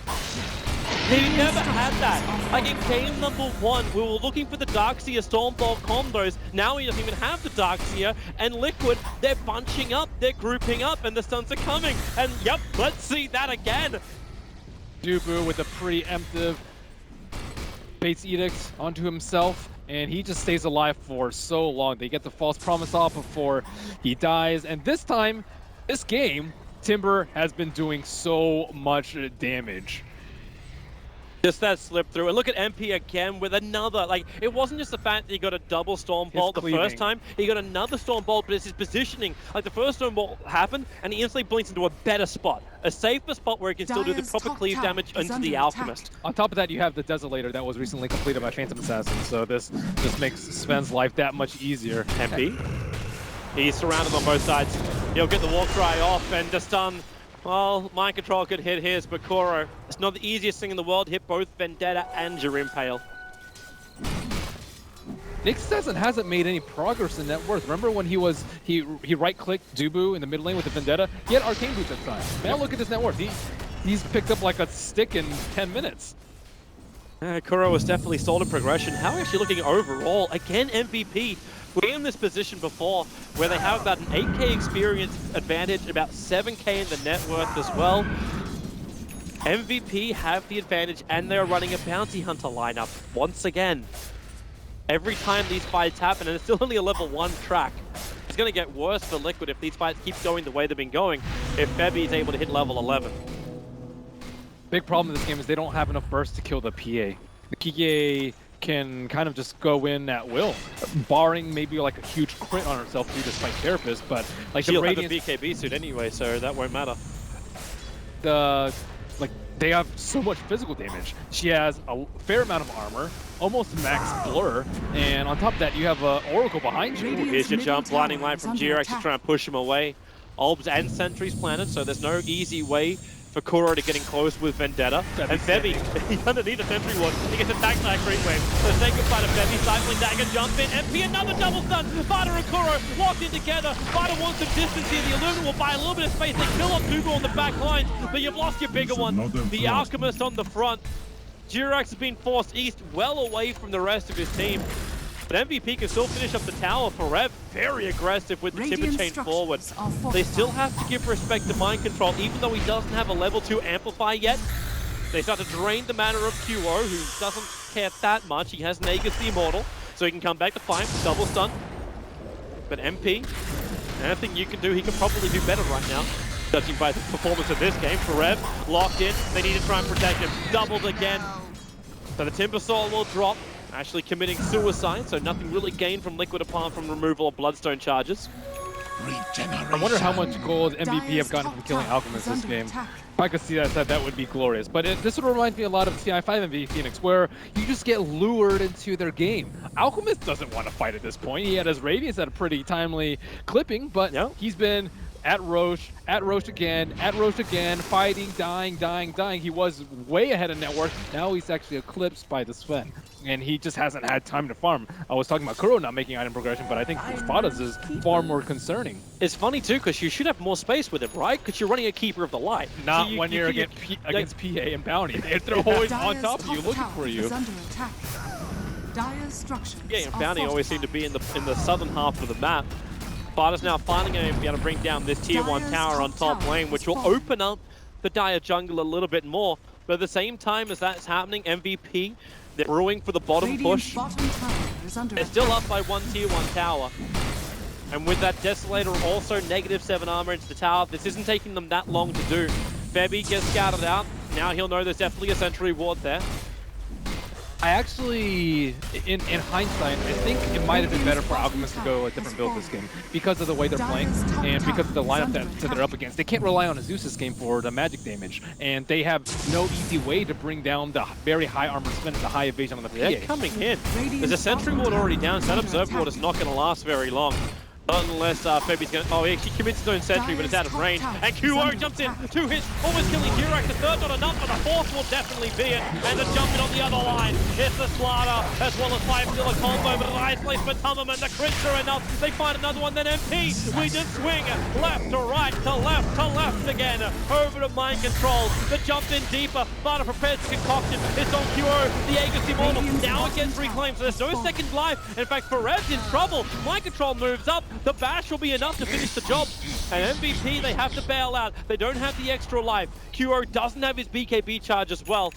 Speaker 2: They never had that. Like in game #1, we were looking for the Darkseer Stormbolt combos. Now he doesn't even have the Darkseer. And Liquid, they're bunching up, they're grouping up, and the stuns are coming. And yep, let's see that again.
Speaker 1: Dubu with a preemptive Fate's Edict onto himself, and he just stays alive for so long. They get the false promise off before he dies, and this time, this game, Timber has been doing so much damage.
Speaker 2: Just that slip through. And look at MP again with another. Like, it wasn't just the fact that he got a double Stormbolt the first time. He got another Stormbolt, but it's his positioning. Like, the first Stormbolt happened, and he instantly blinks into a better spot. A safer spot where he can still do the proper cleave damage into the Alchemist.
Speaker 1: On top of that, you have the Desolator that was recently completed by Phantom Assassin, so this just makes Sven's life that much easier.
Speaker 2: MP, he's surrounded on both sides. He'll get the Warcry off, and the stun. Well, Mind Control could hit his, but Kuro, it's not the easiest thing in the world to hit both Vendetta and your Impale.
Speaker 1: Nick Stetson hasn't made any progress in net worth. Remember when he right-clicked Dubu in the mid lane with the Vendetta? He had Arcane Boots at the time. Now look at his net worth. He's picked up like a stick in 10 minutes.
Speaker 2: Kuro was definitely solid progression. How are we actually looking overall? Again, MVP. We're in this position before where they have about an 8k experience advantage, about 7k in the net worth as well. MVP have the advantage, and they're running a Bounty Hunter lineup once again. every time these fights happen, and it's still only a level 1 track. It's going to get worse for Liquid if these fights keep going the way they've been going, if Febby is able to hit level 11.
Speaker 1: Big problem in this game is they don't have enough burst to kill the PA. The PA can kind of just go in at will, barring maybe like a huge crit on herself through the Spike Therapist, but like
Speaker 2: She'll
Speaker 1: the
Speaker 2: have
Speaker 1: Radiance...
Speaker 2: the BKB suit anyway, so that won't matter.
Speaker 1: They have so much physical damage. She has a fair amount of armor, almost max blur, and on top of that, you have Oracle behind you.
Speaker 2: Here's your jump, blinding light from GRX to try and push him away. Albs and Sentries planted, so there's no easy way for Kuro to getting close with Vendetta. And Febby, he doesn't need a Sentry Ward. He gets attacked by a Creep Wave. So say goodbye to Febby, Cycling Dagger, jump in, MP, another double stun. Vada and Kuro locked in together. Vada wants some distance here. The Illumina will buy a little bit of space. They kill off Dougal on the back line, but you've lost your bigger one. The Alchemist on the front. Jirax has been forced east, well away from the rest of his team. But MVP can still finish up the tower for Rev. Very aggressive with the Timber Chain forward. They still have to give respect to Mind Control, even though he doesn't have a level 2 amplify yet. They start to drain the mana of QO, who doesn't care that much. He has Nagus the Immortal, so he can come back to fight, double stun. But MP, anything you can do, he can probably do better right now. Judging by the performance of this game, for Rev, locked in. They need to try and protect him. Doubled again. So the Timber Soul will drop. Actually committing suicide, so nothing really gained from Liquid apart from removal of Bloodstone charges.
Speaker 1: I wonder how much gold MVP have gotten from killing Alchemist this game. If I could see that would be glorious. But this would remind me a lot of TI5 MVP Phoenix, where you just get lured into their game. Alchemist doesn't want to fight at this point. He had his Radiance at a pretty timely clipping, but he's been at Roche again, fighting, dying. He was way ahead of network. Now he's actually eclipsed by the Sven, and he just hasn't had time to farm. I was talking about Kuro not making item progression, but I think Fada's is far more concerning.
Speaker 2: It's funny too, because you should have more space with it, right? Because you're running a Keeper of the Light.
Speaker 1: Not so when you're against PA and Bounty. They're always on top of you, looking for you.
Speaker 2: Yeah, and Bounty always seem to be in the southern half of the map. Fada's now finally going to be able to bring down this tier 1 tower on top lane, which will open up the Dire jungle a little bit more. But at the same time as that's happening, MVP, they're brewing for the bottom push. They're still up by 1 tier 1 tower. And with that Desolator also -7 armor into the tower, this isn't taking them that long to do. Febby gets scouted out. Now he'll know there's definitely a Sentry Ward there.
Speaker 1: I actually, in hindsight, I think it might have been better for Alchemist to go a different build this game because of the way they're playing and because of the lineup that they're up against. They can't rely on Azusa this game for the magic damage, and they have no easy way to bring down the very high armor spin and the high evasion on the PA.
Speaker 2: They're coming in. There's a Sentry Ward already down, so that Observer Ward is not going to last very long. Unless Febby's going to... Oh, he actually commits his own Sentry, but it's out of range. And QO jumps in. 2 hits, almost killing Jirax. The third not enough, but the fourth will definitely be it. And the jump in on the other line. It's the Slaughter, as well as 5 still a combo, but an ice place for Tummerman. The crits are enough. They find another one, then MP. We just swing left to right, to left again. Over to Mind Control. The jump in deeper. Vada prepares to concoct him. It's on QO. The Aegis Immortal. Now it gets reclaimed, so there's no second life. In fact, Perez's in trouble. Mind Control moves up. The bash will be enough to finish the job. And MVP, they have to bail out. They don't have the extra life. QO doesn't have his BKB charge as well.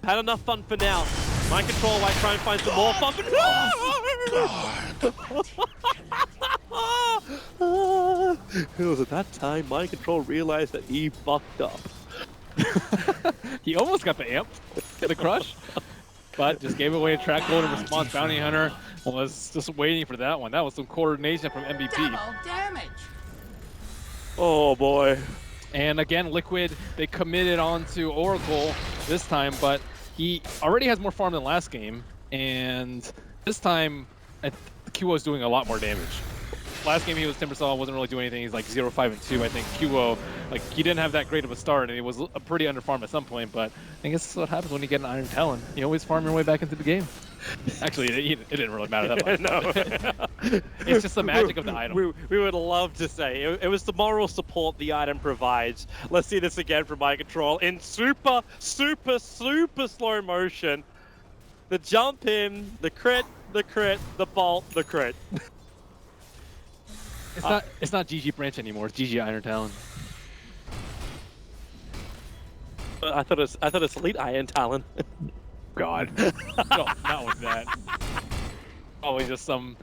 Speaker 2: Had enough fun for now. Mind Control might try and find some more fun, but it was at that time Mind Control realized that he fucked up.
Speaker 1: He almost got the amp, the crush, but just gave away a track gold in response. Bounty Hunter was just waiting for that one. That was some coordination from MVP.
Speaker 4: Double damage.
Speaker 2: Oh boy.
Speaker 1: And again, Liquid, they committed onto Oracle this time, but he already has more farm than last game, and this time QO is doing a lot more damage. Last game he was Timbersaw, wasn't really doing anything. He's like 0-5-2. I think QO, like, he didn't have that great of a start, and he was a pretty underfarmed at some point, but I guess that's what happens when you get an Iron Talon. You always farm your way back into the game. Actually, it didn't really matter that much.
Speaker 2: No.
Speaker 1: It's just the magic of the item.
Speaker 2: We would love to say it was the moral support the item provides. Let's see this again from Mind Control in super slow motion. The jump in, the crit, the bolt, the crit.
Speaker 1: It's not GG Branch anymore. It's GG Iron Talon.
Speaker 2: I thought it's Elite Iron Talon.
Speaker 1: God, no, not with that. Probably just some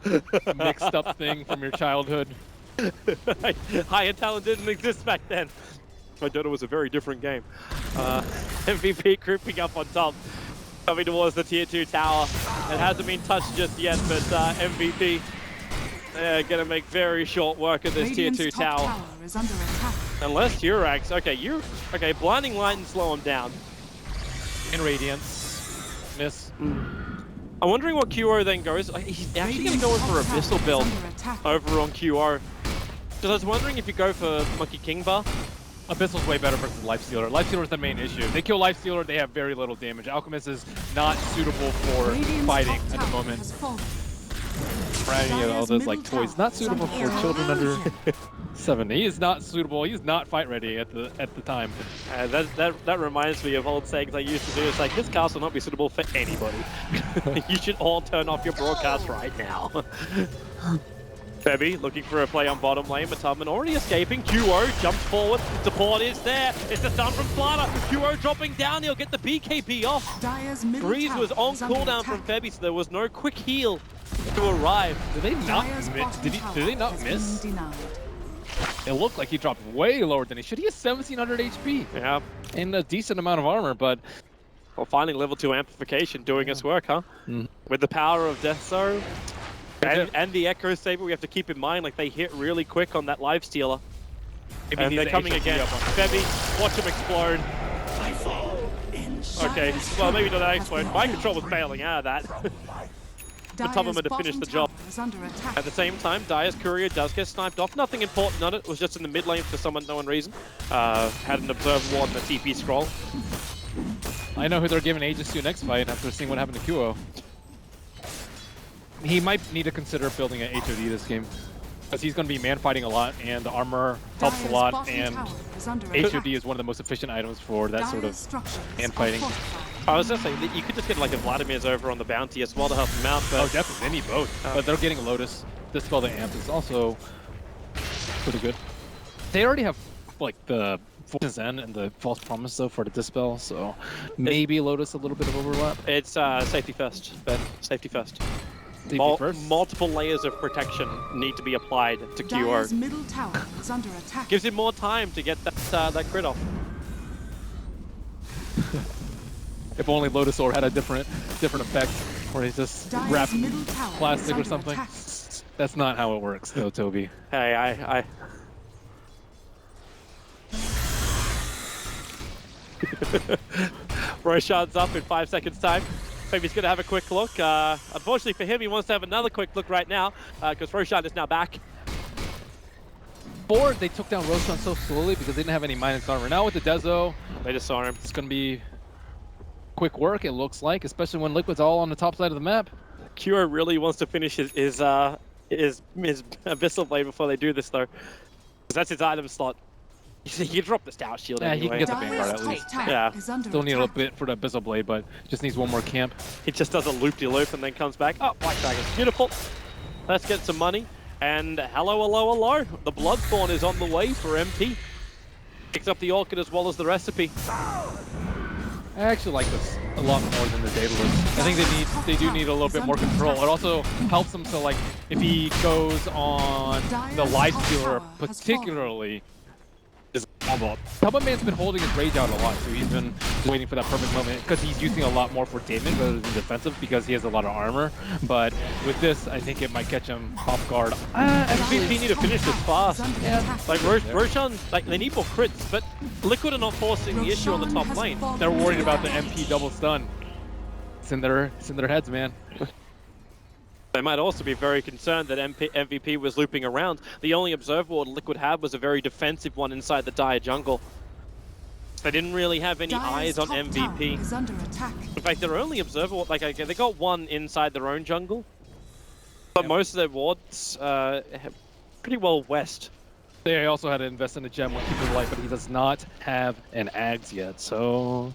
Speaker 1: mixed up thing from your childhood.
Speaker 2: Higher talent didn't exist back then. My Dota was a very different game. MVP grouping up on top, coming towards the tier 2 tower. It hasn't been touched just yet, but MVP gonna make very short work of this tier 2 tower.
Speaker 3: Is under attack.
Speaker 2: Unless Urax, okay, blinding light and slow him down.
Speaker 1: In Radiance. Miss.
Speaker 2: I'm wondering what QO then goes. He's actually gonna go in for Abyssal build over on QO. Because I was wondering if you go for Monkey King Bar.
Speaker 1: Abyssal's way better versus Lifestealer. Lifestealer is the main issue. They kill Lifestealer, they have very little damage. Alchemist is not suitable for fighting at the moment. Right, all those like toys, not suitable for children under 7. He is not suitable. He's not fight ready at the time.
Speaker 2: That reminds me of old sayings I used to do. It's like, this cast will not be suitable for anybody. You should all turn off your broadcast right now. Febby looking for a play on bottom lane, but Tubman already escaping. QO jumps forward. Support is there. It's the stun from Slider. QO dropping down. He'll get the BKB off. Breeze was on cooldown from Febby, so there was no quick heal to arrive.
Speaker 1: Did they not miss? Did they not miss? It looked like he dropped way lower than he should. He has 1700 HP.
Speaker 2: Yeah.
Speaker 1: And a decent amount of armor, but...
Speaker 2: Well, finally level 2 amplification doing its work, huh? With the power of Death Sorrow. And the Echo Saber, we have to keep in mind, like, they hit really quick on that Lifestealer. And they're coming again. Febby, watch him explode. Okay, well, maybe not that explode. My control was bailing out of that. The Tubman to finish the job. At the same time, Dire's courier does get sniped off. Nothing important on it. It was just in the mid lane for some unknown reason. Had an observe ward and a TP scroll.
Speaker 1: I know who they're giving Aegis to next fight after seeing what happened to QO. He might need to consider building an HOD this game. Because he's going to be man-fighting a lot, and the armor helps a lot, and HOD is one of the most efficient items for that sort of man-fighting.
Speaker 2: I was just saying that you could just get like a Vladimir's over on the bounty as well to help him out. But...
Speaker 1: Oh, definitely. They need both. But they're getting Lotus. Dispel the Amp is also pretty good. They already have like the Fortune's End and the False Promise though for the Dispel, so maybe Lotus a little bit of overlap.
Speaker 2: It's safety first, Ben. Safety first. Multiple layers of protection need to be applied to QO.
Speaker 3: Middle tower is under attack.
Speaker 2: Gives him more time to get that crit off.
Speaker 1: If only Lotus Orb had a different effect, where he's just wrapped plastic or something. That's not how it works, though, Toby.
Speaker 2: Hey, I... Roshan's up in 5 seconds time. Maybe he's going to have a quick look. Unfortunately for him, he wants to have another quick look right now, because Roshan is now back.
Speaker 1: Or they took down Roshan so slowly because they didn't have any minus armor. Now with the Dezo,
Speaker 2: they just saw him.
Speaker 1: It's going to be quick work, it looks like, especially when Liquid's all on the top side of the map.
Speaker 2: QO really wants to finish his Abyssal blade before they do this, though. Because that's his item slot. He dropped the Stout Shield anyway.
Speaker 1: He can get the Vanguard at least.
Speaker 2: Yeah.
Speaker 1: Still need a little bit for the Abyssal Blade, but just needs one more camp.
Speaker 2: He just does a loop-de-loop and then comes back. Oh, Black Dragon. Beautiful. Let's get some money. And hello, hello, hello. The Bloodthorn is on the way for MP. Picks up the Orchid as well as the recipe.
Speaker 1: I actually like this a lot more than the Daedalus. I think they do need a little bit more control. It also helps them to, like, if he goes on the Lifestealer particularly, is combo. Tubman's been holding his rage out a lot too. He's been waiting for that perfect moment because he's using a lot more for damage rather than defensive because he has a lot of armor. But with this, I think it might catch him off guard.
Speaker 2: MVP need to finish this fast. Yeah. Like Roshan, like they need more crits, but Liquid are not forcing the issue on the top lane.
Speaker 1: They're worried about the MP double stun. It's in their heads, man.
Speaker 2: They might also be very concerned that MVP was looping around. The only observer ward Liquid had was a very defensive one inside the Dire jungle. They didn't really have any eyes on MVP. In fact, their only observer ward, like they got one inside their own jungle, but most of their wards pretty well west.
Speaker 1: They also had to invest in a gem with Keeper of Life, but he does not have an Ags yet, so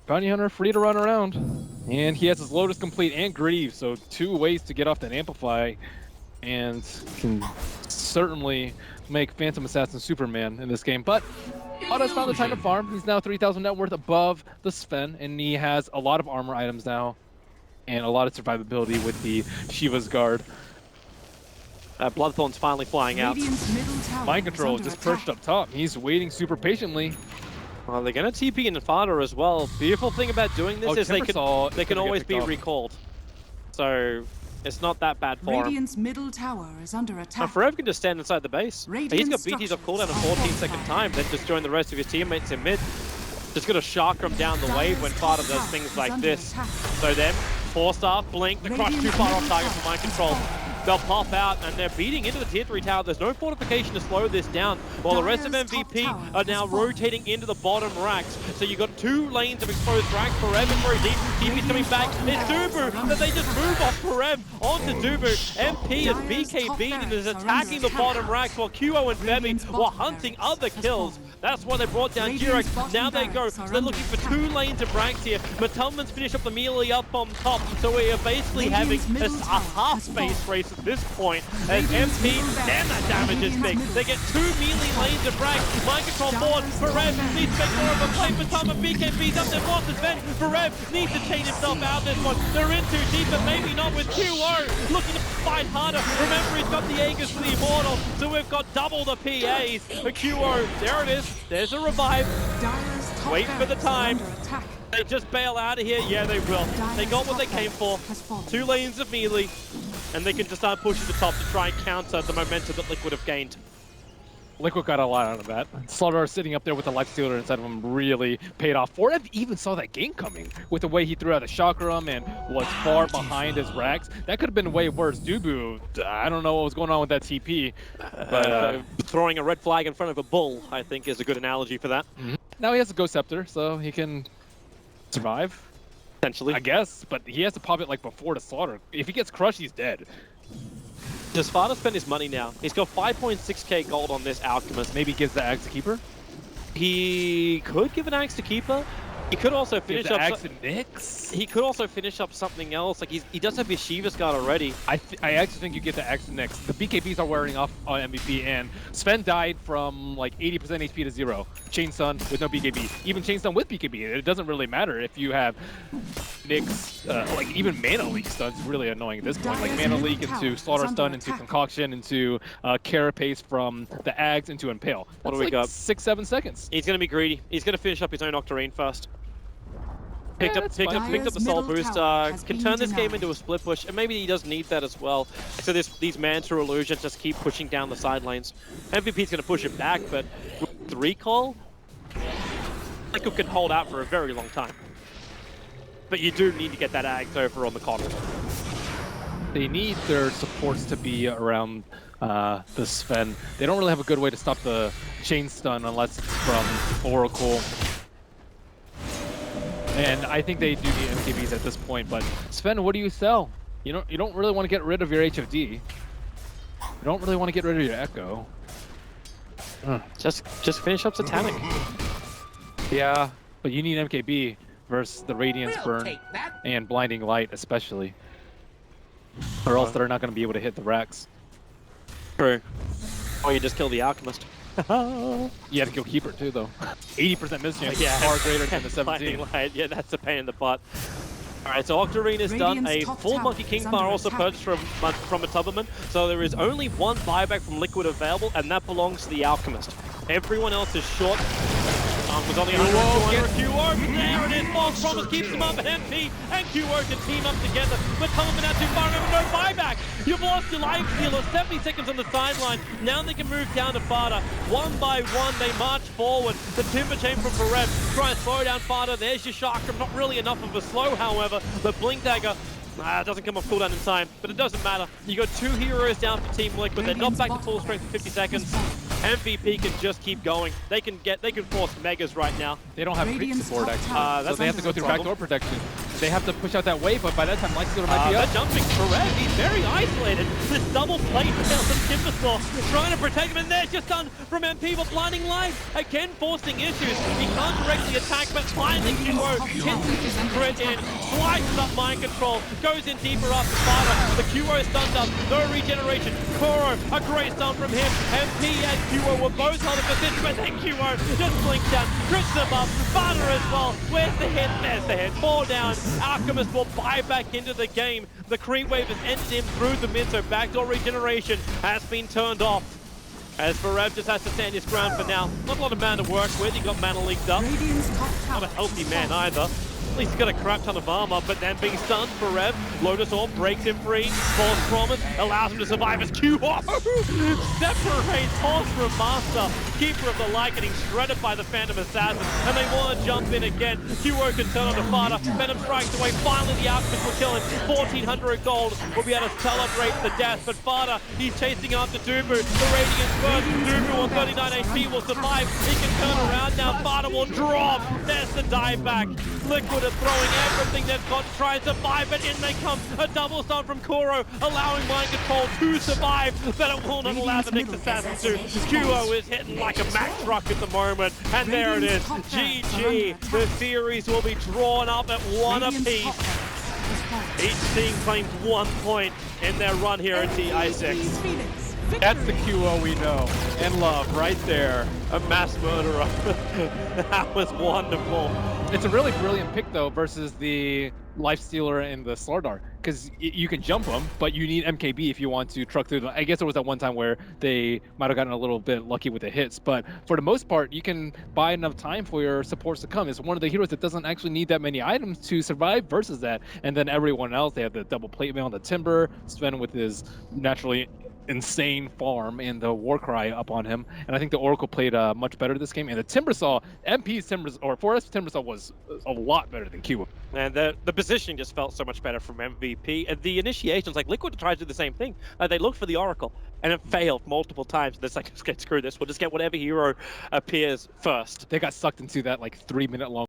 Speaker 1: Bounty Hunter free to run around. And he has his Lotus complete and Grieve, so 2 ways to get off that Amplify, and can certainly make Phantom Assassin Superman in this game. But Otto's found the time to farm. He's now 3,000 net worth above the Sven, and he has a lot of armor items now. and a lot of survivability with the Shiva's guard.
Speaker 2: Bloodthorn's finally flying out.
Speaker 3: Radiant's middle tower
Speaker 1: Mind
Speaker 3: is
Speaker 1: control
Speaker 3: under
Speaker 1: just
Speaker 3: attack.
Speaker 1: perched up top. He's waiting super patiently.
Speaker 2: Well, they're going to TP in Fada as well. Beautiful thing about doing this is they can always be recalled. So it's not that bad for him.
Speaker 3: Radiant's middle tower is under attack.
Speaker 2: And Forever can just stand inside the base. He's got BTs off cooldown in 14-second time, then just join the rest of his teammates in mid. Just gonna shock him down the wave when Fada does things like this. So then, 4-star, blink, the crush too far off target for mind control. They'll pop out and they're beating into the tier 3 tower. There's no fortification to slow this down, while the rest of MVP are now rotating into the bottom racks. So you've got 2 lanes of exposed racks. Forever very deep. TP's coming back. It's Dubu that they just move off Forever onto Dubu. MP is BKB and is attacking the bottom racks while QO and Bebby were hunting other kills. That's why they brought down G-Rex. Now they go. So they're looking for 2 lanes of ranks here. Mattelman's finished up the melee up on top. So we are basically having a half-space race at this point. As MP, damn that damage is big. They get 2 melee lanes of ranks. Mind control forward. Forev needs to make more of a play. Mattelman BKB's up there. Lost his bench. Forev needs to chain himself out of this one. They're in too deep, but maybe not with QO. Looking to fight harder. Remember, he's got the Aegis for the Immortal. So we've got double the PAs. The QO, there it is. There's a revive. Wait for the time. They just bail out of here. Yeah, they will. They got what they came for. 2 lanes of melee, and they can just start pushing the top to try and counter the momentum that Liquid have gained.
Speaker 1: Liquid got a lot out of that. Slaughter sitting up there with the lifestealer inside of him really paid off. Forev even saw that game coming with the way he threw out a chakram and was far behind his racks. That could have been way worse. Dubu, I don't know what was going on with that TP. But
Speaker 2: throwing a red flag in front of a bull, I think, is a good analogy for that.
Speaker 1: Now he has a Ghost Scepter, so he can survive.
Speaker 2: Potentially.
Speaker 1: I guess, but he has to pop it like before to Slaughter. If he gets crushed, he's dead.
Speaker 2: Does Fada spend his money now? He's got 5.6k gold on this Alchemist.
Speaker 1: Maybe gives the Axe to Keeper?
Speaker 2: He could give an Axe to Keeper. He could also finish up.
Speaker 1: Axe to Nyx?
Speaker 2: He could also finish up something else. Like he does have his Shiva's guard already.
Speaker 1: I actually think you get the Axe to Nyx. The BKBs are wearing off on MVP, and Sven died from like 80% HP to 0. Chain Stun with no BKB. Even Chain Stun with BKB, it doesn't really matter if you have Nyx. Like even Mana Leak Stun's really annoying at this point. Like Mana Leak into Slaughter Stun into Concoction into Carapace from the Ags into Impale.
Speaker 2: What do we got?
Speaker 1: 6-7 seconds.
Speaker 2: He's gonna be greedy. He's gonna finish up his own Octarine first. Picked up the soul boost, can turn this game into a split push, and maybe he does need that as well. So these Mantra illusions just keep pushing down the side lanes. MVP's going to push it back, but with the recall, Liquid can hold out for a very long time. But you do need to get that Ags over on the corner.
Speaker 1: They need their supports to be around the Sven. They don't really have a good way to stop the chain stun unless it's from Oracle. And I think they do need MKBs at this point, but Sven, what do you sell? You don't really want to get rid of your HFD. You don't really want to get rid of your Echo.
Speaker 2: Just finish up Satanic.
Speaker 1: Yeah, but you need MKB versus the Radiance Burn and Blinding Light especially. Or else they're not going to be able to hit the racks.
Speaker 2: True. Or you just kill the Alchemist.
Speaker 1: You have to kill Keeper too, though. 80% miss chance, far greater than the 17.
Speaker 2: Light. Yeah, that's a pain in the butt. Alright, so Octarine is done. A full Monkey King Fire also purchased from a Tubberman. So there is only 1 buyback from Liquid available, and that belongs to the Alchemist. Everyone else is short. Was only 100 QO. There it is. False Promise keeps him up. MP and QO can team up together. But Tubberman out too far. Remember, no buyback. You've lost your life stealer. 70 seconds on the sideline. Now they can move down to Fada. 1 by 1, they march forward. The Timber Chain from Forev. Try and slow down Fada. There's your Chakram. Not really enough of a slow, however. The Blink Dagger doesn't come off cooldown in time, but it doesn't matter. You got 2 heroes down for Team Liquid. They're not back to full strength in 50 seconds. MVP can just keep going. They can force Megas right now.
Speaker 1: They don't have creep support actually, so they have to go through backdoor protection. They have to push out that wave, but by that time Lightstealer might be up.
Speaker 2: They're jumping. Forev, he's very isolated. annihilated. This double plate tail from Timbersaw trying to protect him, and there's just done from MP, but blinding light again forcing issues. He can't directly attack, but finally QO hits his crit in, slices up mind control, goes in deeper after Sparta. The QO stunned up, no regeneration. Koro, a great stun from him. MP and QO were both held in position, but then QO just blinks down, crits them up. Sparta as well. Where's the hit? There's the hit. 4 down. Alchemist will buy back into the game. The creep wave has ended him through the mid, so backdoor regeneration has been turned off. As Varev just has to stand his ground for now. Not a lot of mana to work with. He got mana leaked up. Not a healthy man either. At least he's got a crap ton of armor, but then being stunned, Varev, Lotus Orb breaks him free. False Promise allows him to survive as QO separates Horse from Master. Keeper of the Light getting shredded by the Phantom Assassin, and they want to jump in again. QO can turn on to Fada. Venom strikes away. Finally, the Alchemist will kill him. 1,400 gold will be able to celebrate the death, but Fada, he's chasing after Dubu. The Radiance first. Dubu on 39 HP will survive. He can turn around now. Fada will drop. There's the dive back. Liquid are throwing everything they've got to try and survive, but in they come. A double stun from Koro, allowing mind control to survive, but it will not allow the next assassin to. QO is hitting like a Mack truck at the moment, and there it is. GG. The series will be drawn up at 1 apiece. Each team claims 1 point in their run here at TI6.
Speaker 1: That's the QO we know and love right there.
Speaker 2: A mass murderer. That was wonderful.
Speaker 1: It's a really brilliant pick though versus the Lifestealer and the Slardar, because you can jump them, but you need MKB if you want to truck through them. I guess there was that one time where they might have gotten a little bit lucky with the hits, but for the most part, you can buy enough time for your supports to come. It's one of the heroes that doesn't actually need that many items to survive versus that. And then everyone else, they have the double plate mail on the Timber, Sven with his naturally insane farm and the Warcry up on him, and I think the Oracle played much better this game, and the Timbersaw, MP's Timbers, or Forest Timbersaw was a lot better than QO.
Speaker 2: And the positioning just felt so much better from MVP. And the initiations, like Liquid tried to do the same thing. They looked for the Oracle, and it failed multiple times. It's like, okay, screw this, we'll just get whatever hero appears first.
Speaker 1: They got sucked into that like 3-minute long